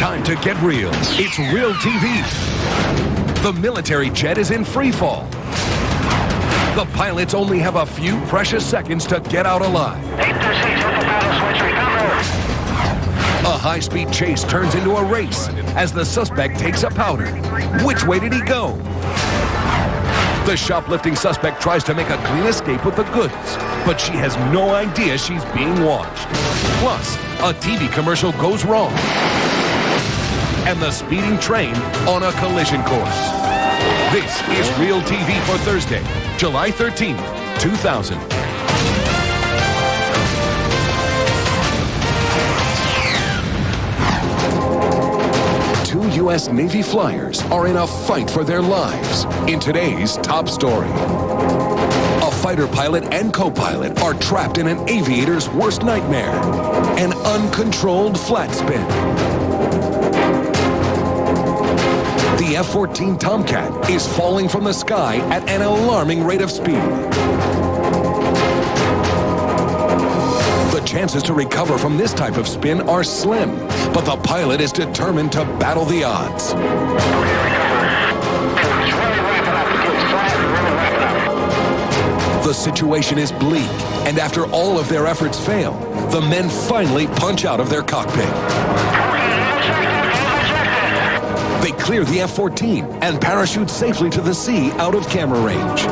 Time to get real. It's RealTV. The military jet is in free fall. The pilots only have a few precious seconds to get out alive. 826, hit the battle switch, recover. A high-speed chase turns into a race as the suspect takes a powder. Which way did he go? The shoplifting suspect tries to make a clean escape with the goods, but she has no idea she's being watched. Plus, a TV commercial goes wrong, and the speeding train on a collision course. This is RealTV for Thursday, July 13th, 2000. Two U.S. Navy flyers are in a fight for their lives in today's top story. A fighter pilot and co-pilot are trapped in an aviator's worst nightmare, an uncontrolled flat spin. The F-14 Tomcat is falling from the sky at an alarming rate of speed. The chances to recover from this type of spin are slim, but the pilot is determined to battle the odds. The situation is bleak, and after all of their efforts fail, the men finally punch out of their cockpit. They clear the F-14 and parachute safely to the sea out of camera range.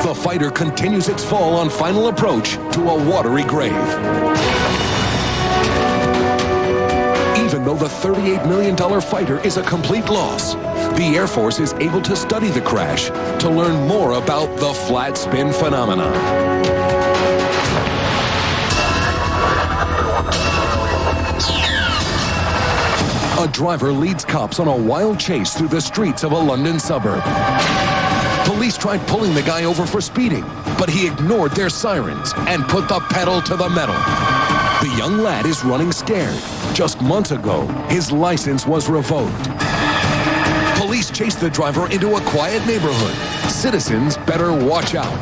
The fighter continues its fall on final approach to a watery grave. Even though the $38 million fighter is a complete loss, the Air Force is able to study the crash to learn more about the flat spin phenomenon. A driver leads cops on a wild chase through the streets of a London suburb. Police tried pulling the guy over for speeding, but he ignored their sirens and put the pedal to the metal. The young lad is running scared. Just months ago, his license was revoked. Police chased the driver into a quiet neighborhood. Citizens better watch out.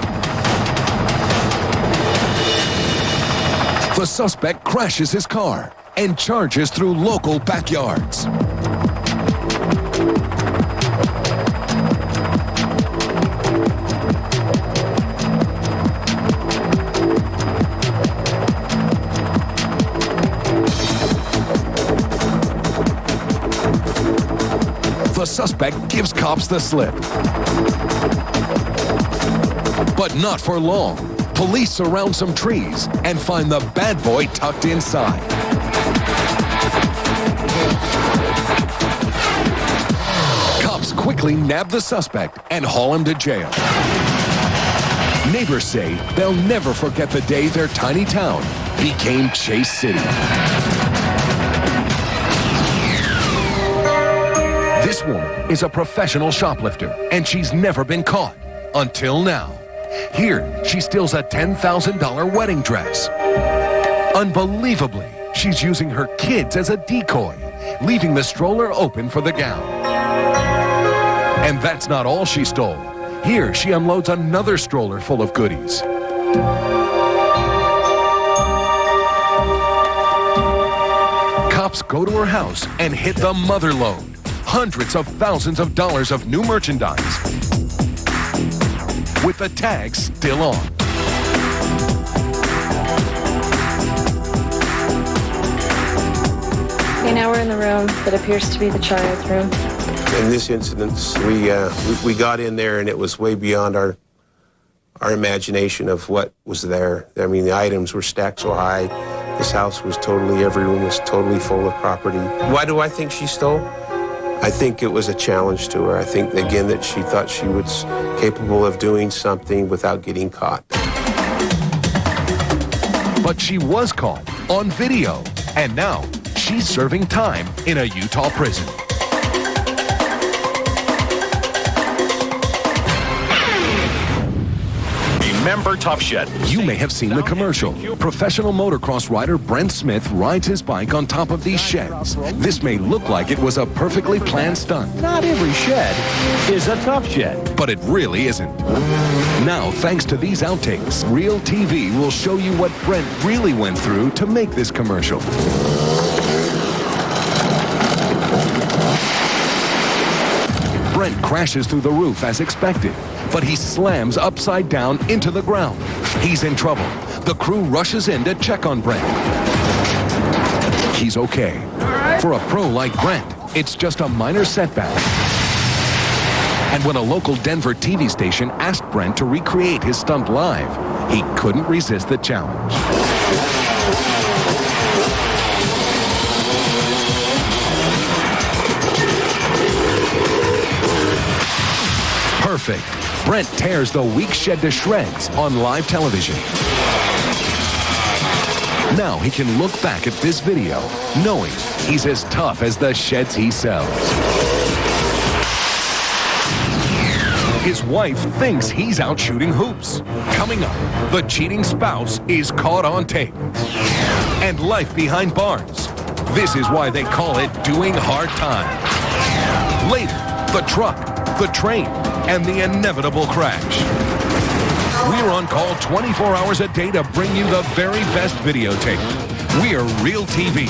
The suspect crashes his car and charges through local backyards. The suspect gives cops the slip. But not for long. Police surround some trees and find the bad boy tucked inside. Cops quickly nab the suspect and haul him to jail. Neighbors say they'll never forget the day their tiny town became Chase City. This woman is a professional shoplifter, and she's never been caught until now. Here, she steals a $10,000 wedding dress. Unbelievably, she's using her kids as a decoy, leaving the stroller open for the gown. And that's not all she stole. Here, she unloads another stroller full of goodies. Cops go to her house and hit the mother lode. Hundreds of thousands of dollars of new merchandise, with the tags still on. Okay, now we're in the room that appears to be the child's room. In this incident, we got in there, and it was way beyond our imagination of what was there. I mean, the items were stacked so high. This house was totally, every room was totally full of property. Why do I think she stole? I think it was a challenge to her. I think, again, that she thought she was capable of doing something without getting caught. But she was caught on video, and now she's serving time in a Utah prison. A Remember Tough Shed. You may have seen the commercial. Professional motocross rider Brent Smith rides his bike on top of these sheds. This may look like it was a perfectly planned stunt. Not every shed is a tough shed. But it really isn't. Now, thanks to these outtakes, RealTV will show you what Brent really went through to make this commercial. Brent crashes through the roof as expected, but he slams upside down into the ground. He's in trouble. The crew rushes in to check on Brent. He's okay. For a pro like Brent, it's just a minor setback. And when a local Denver TV station asked Brent to recreate his stunt live, he couldn't resist the challenge. Perfect. Brent tears the weak shed to shreds on live television. Now he can look back at this video knowing he's as tough as the sheds he sells. His wife thinks he's out shooting hoops. Coming up, the cheating spouse is caught on tape. And life behind bars. This is why they call it doing hard time. Later, the truck, the train, and the inevitable crash. We're on call 24 hours a day to bring you the very best videotape. We're RealTV.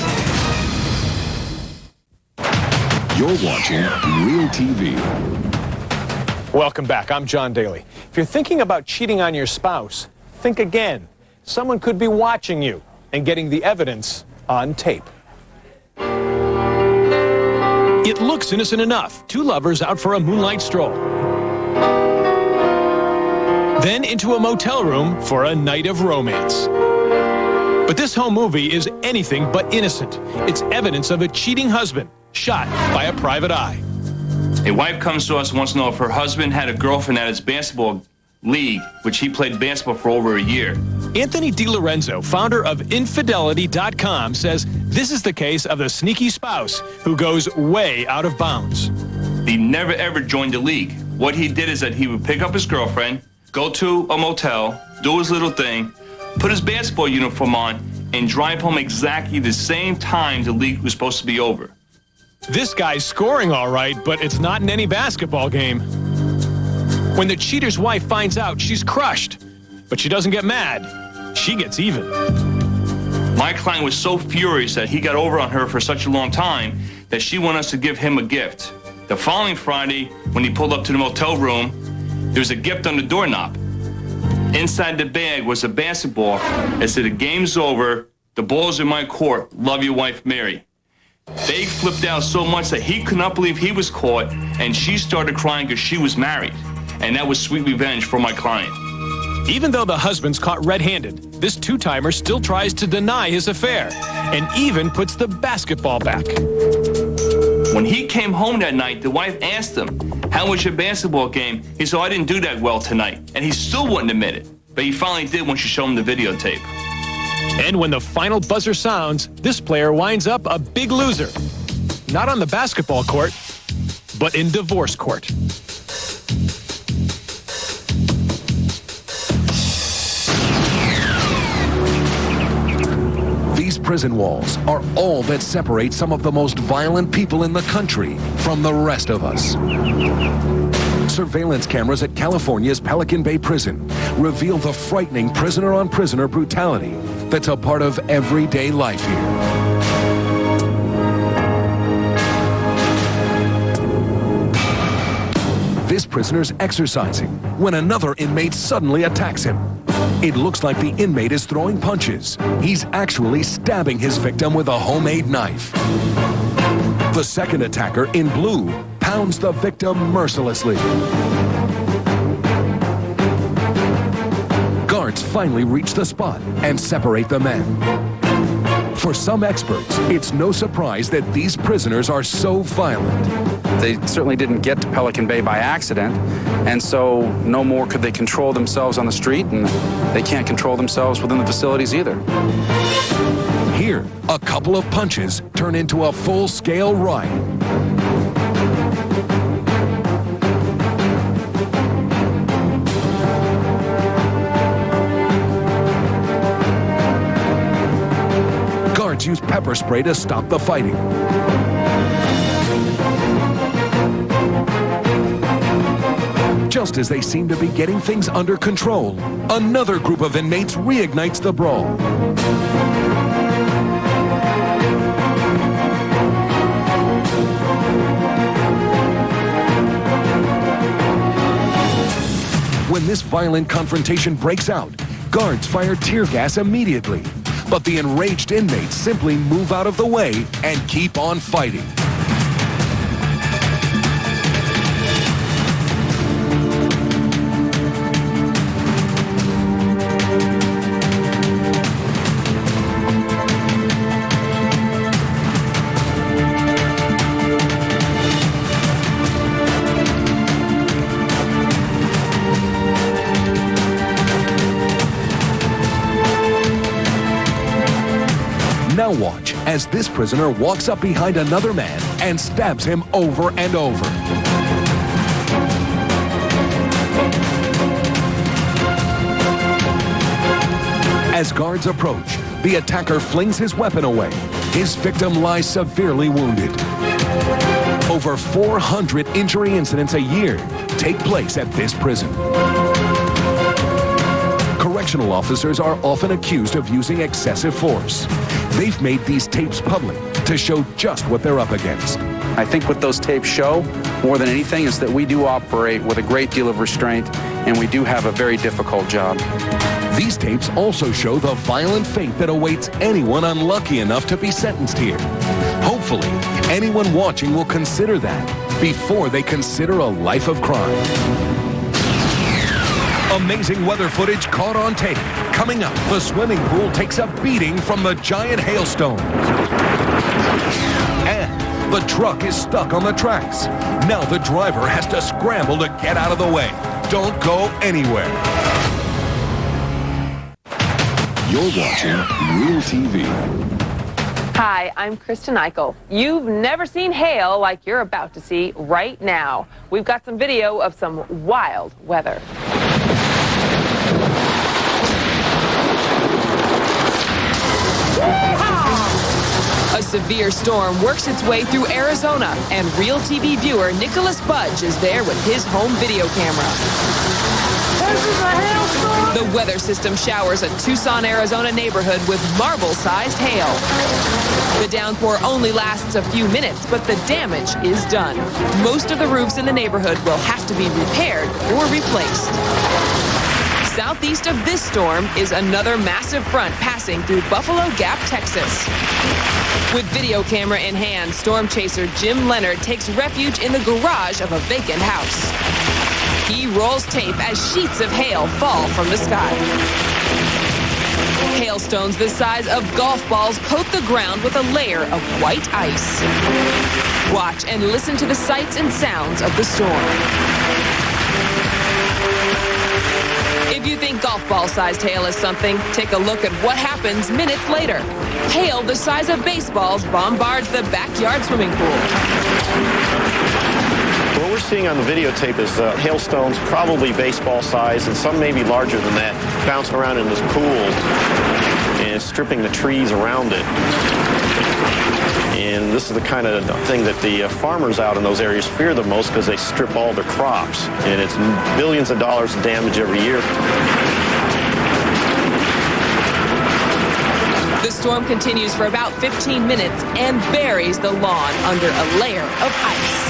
You're watching RealTV. Welcome back. I'm John Daly. If you're thinking about cheating on your spouse, think again. Someone could be watching you and getting the evidence on tape. It looks innocent enough. Two lovers out for a moonlight stroll. Then into a motel room for a night of romance. But this home movie is anything but innocent. It's evidence of a cheating husband shot by a private eye. A wife comes to us and wants to know if her husband had a girlfriend at his basketball league, which he played basketball for over a year. Anthony DiLorenzo, founder of Infidelity.com, says this is the case of the sneaky spouse who goes way out of bounds. He never ever joined the league. What he did is that he would pick up his girlfriend, go to a motel, do his little thing, put his basketball uniform on, and drive home exactly the same time the league was supposed to be over. This guy's scoring all right, but it's not in any basketball game. When the cheater's wife finds out, she's crushed. But she doesn't get mad. She gets even. My client was so furious that he got over on her for such a long time that she wanted us to give him a gift. The following Friday, when he pulled up to the motel room, there was a gift on the doorknob. Inside the bag was a basketball that said, "The game's over, the ball's in my court, love your wife, Mary." They flipped out so much that he could not believe he was caught, and she started crying because she was married. And that was sweet revenge for my client. Even though the husband's caught red-handed, this two-timer still tries to deny his affair and even puts the basketball back. When he came home that night, the wife asked him, "How was your basketball game?" He said, "I didn't do that well tonight." And he still wouldn't admit it. But he finally did when she showed him the videotape. And when the final buzzer sounds, this player winds up a big loser. Not on the basketball court, but in divorce court. These prison walls are all that separate some of the most violent people in the country from the rest of us. Surveillance cameras at California's Pelican Bay Prison reveal the frightening prisoner-on-prisoner brutality that's a part of everyday life here. This prisoner's exercising when another inmate suddenly attacks him. It looks like the inmate is throwing punches. He's actually stabbing his victim with a homemade knife. The second attacker, in blue, pounds the victim mercilessly. Guards finally reach the spot and separate the men. For some experts, it's no surprise that these prisoners are so violent. They certainly didn't get to Pelican Bay by accident, and so no more could they control themselves on the street, and they can't control themselves within the facilities either. Here, a couple of punches turn into a full-scale riot. use pepper spray to stop the fighting. Just as they seem to be getting things under control, another group of inmates reignites the brawl. When this violent confrontation breaks out, guards fire tear gas immediately. But the enraged inmates simply move out of the way and keep on fighting. Now watch as this prisoner walks up behind another man and stabs him over and over. As guards approach, the attacker flings his weapon away. His victim lies severely wounded. Over 400 injury incidents a year take place at this prison. Correctional officers are often accused of using excessive force. They've made these tapes public to show just what they're up against. I think what those tapes show, more than anything, is that we do operate with a great deal of restraint, and we do have a very difficult job. These tapes also show the violent fate that awaits anyone unlucky enough to be sentenced here. Hopefully, anyone watching will consider that before they consider a life of crime. Amazing weather footage caught on tape. Coming up, the swimming pool takes a beating from the giant hailstones. And the truck is stuck on the tracks. Now the driver has to scramble to get out of the way. Don't go anywhere. You're watching RealTV. Hi, I'm Kristen Eichel. You've never seen hail like you're about to see right now. We've got some video of some wild weather. A severe storm works its way through Arizona, and RealTV viewer Nicholas Budge is there with his home video camera. This is a hailstorm! The weather system showers a Tucson, Arizona neighborhood with marble-sized hail. The downpour only lasts a few minutes, but the damage is done. Most of the roofs in the neighborhood will have to be repaired or replaced. Southeast of this storm is another massive front passing through Buffalo Gap, Texas. With video camera in hand, storm chaser Jim Leonard takes refuge in the garage of a vacant house. He rolls tape as sheets of hail fall from the sky. Hailstones the size of golf balls coat the ground with a layer of white ice. Watch and listen to the sights and sounds of the storm. If you think golf ball-sized hail is something, take a look at what happens minutes later. Hail the size of baseballs bombards the backyard swimming pool. What we're seeing on the videotape is hailstones, probably baseball size, and some maybe larger than that, bouncing around in this pool and stripping the trees around it. And this is the kind of thing that the farmers out in those areas fear the most because they strip all their crops. And it's billions of dollars in damage every year. The storm continues for about 15 minutes and buries the lawn under a layer of ice.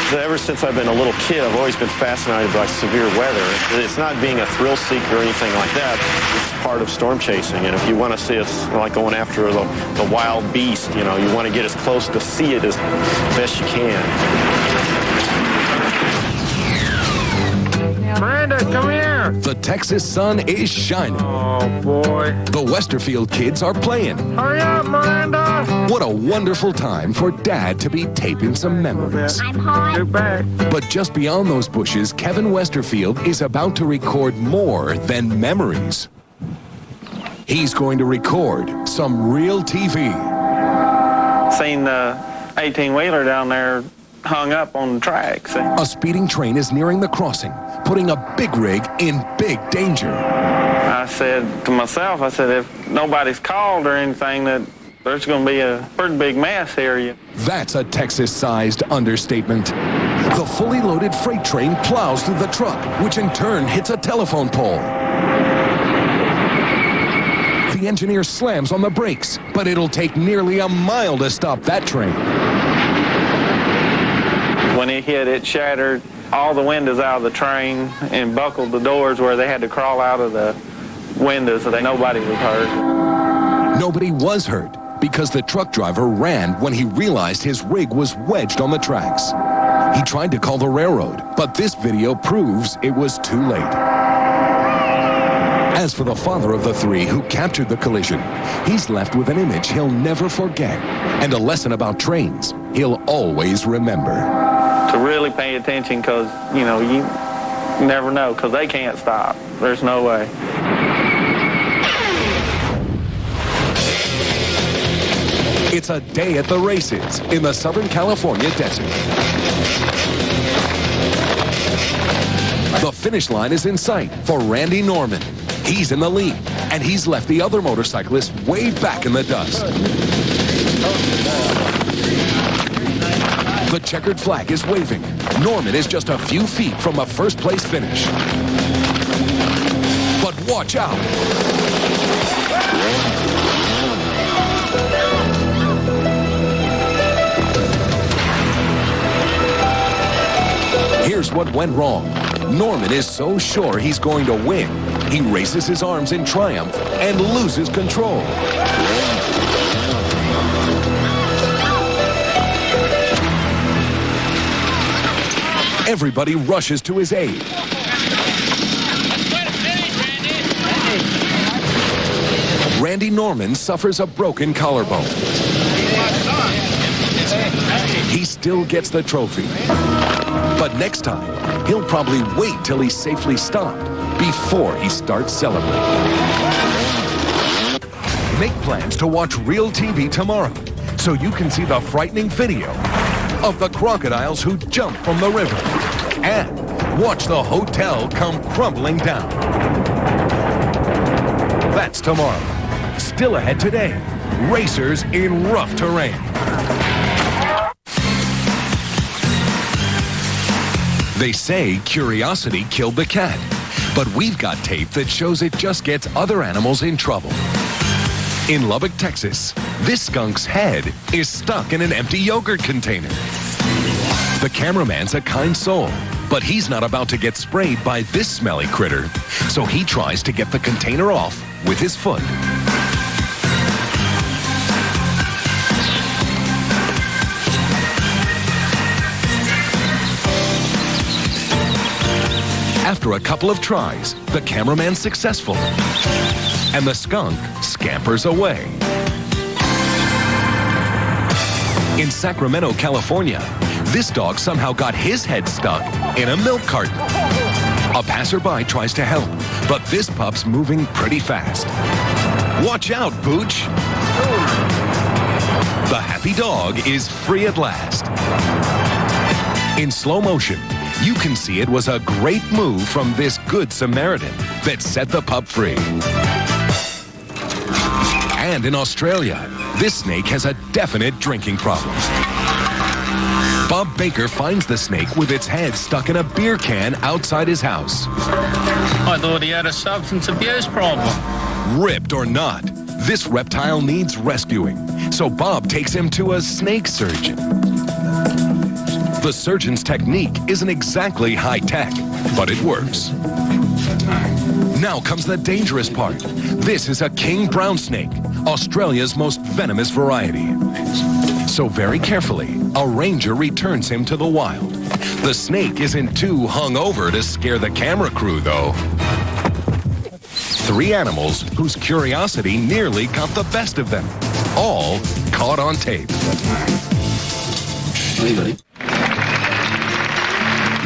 Ever since I've been a little kid, I've always been fascinated by severe weather. It's not being a thrill seeker or anything like that. It's part of storm chasing. And if you want to see us like going after the wild beast, you know, you want to get as close to see it as best you can. Miranda, come here. The Texas sun is shining. Oh, boy. The Westerfield kids are playing. Hurry up, Miranda. What a wonderful time for Dad to be taping some memories. I'm hot. Get back. But just beyond those bushes, Kevin Westerfield is about to record more than memories. He's going to record some real TV. Seen the 18-wheeler down there hung up on the tracks. A speeding train is nearing the crossing, putting a big rig in big danger. I said to myself, I said, if nobody's called or anything, that there's going to be a pretty big mess here. That's a Texas-sized understatement. The fully loaded freight train plows through the truck, which in turn hits a telephone pole. The engineer slams on the brakes, but it'll take nearly a mile to stop that train. When it hit, it shattered all the windows out of the train and buckled the doors where they had to crawl out of the windows so that nobody was hurt. Nobody was hurt because the truck driver ran when he realized his rig was wedged on the tracks. He tried to call the railroad, but this video proves it was too late. As for the father of the three who captured the collision, he's left with an image he'll never forget and a lesson about trains he'll always remember. To really pay attention because, you know, you never know because they can't stop. There's no way. It's a day at the races in the Southern California desert. The finish line is in sight for Randy Norman. He's in the lead, and he's left the other motorcyclists way back in the dust. The checkered flag is waving. Norman is just a few feet from a first-place finish. But watch out! Here's what went wrong. Norman is so sure he's going to win, he raises his arms in triumph and loses control. Everybody rushes to his aid. Randy Norman suffers a broken collarbone. He still gets the trophy. But next time, he'll probably wait till he's safely stopped before he starts celebrating. Make plans to watch RealTV tomorrow so you can see the frightening video of the crocodiles who jumped from the river and watch the hotel come crumbling down. That's tomorrow. Still ahead today, racers in rough terrain. They say curiosity killed the cat, but we've got tape that shows it just gets other animals in trouble. In Lubbock, Texas, this skunk's head is stuck in an empty yogurt container. The cameraman's a kind soul, but he's not about to get sprayed by this smelly critter, so he tries to get the container off with his foot. After a couple of tries, the cameraman's successful, and the skunk scampers away. In Sacramento, California, this dog somehow got his head stuck in a milk carton. A passerby tries to help, but this pup's moving pretty fast. Watch out, Booch! The happy dog is free at last. In slow motion, you can see it was a great move from this good Samaritan that set the pup free. And in Australia, this snake has a definite drinking problem. Bob Baker finds the snake with its head stuck in a beer can outside his house. I thought he had a substance abuse problem. Ripped or not, this reptile needs rescuing, so Bob takes him to a snake surgeon. The surgeon's technique isn't exactly high-tech, but it works. Now comes the dangerous part. This is a king brown snake, Australia's most venomous variety. So very carefully, a ranger returns him to the wild. The snake isn't too hungover to scare the camera crew, though. 3 animals whose curiosity nearly got the best of them, all caught on tape.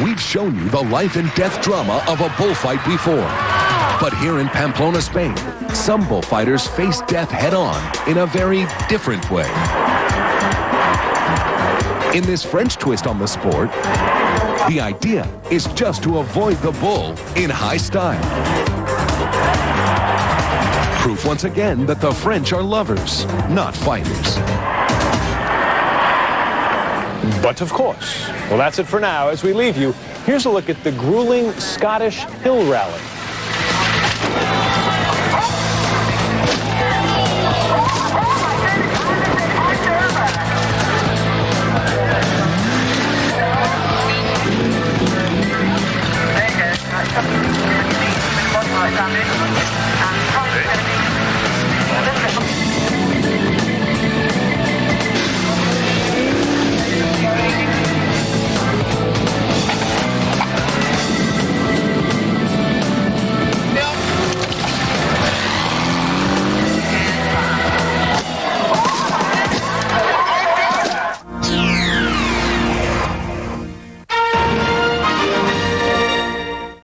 We've shown you the life and death drama of a bullfight before. But here in Pamplona, Spain, some bullfighters face death head-on in a very different way. In this French twist on the sport, the idea is just to avoid the bull in high style. Proof once again that the French are lovers, not fighters. But of course. Well, that's it for now. As we leave you, here's a look at the grueling Scottish Hill Rally.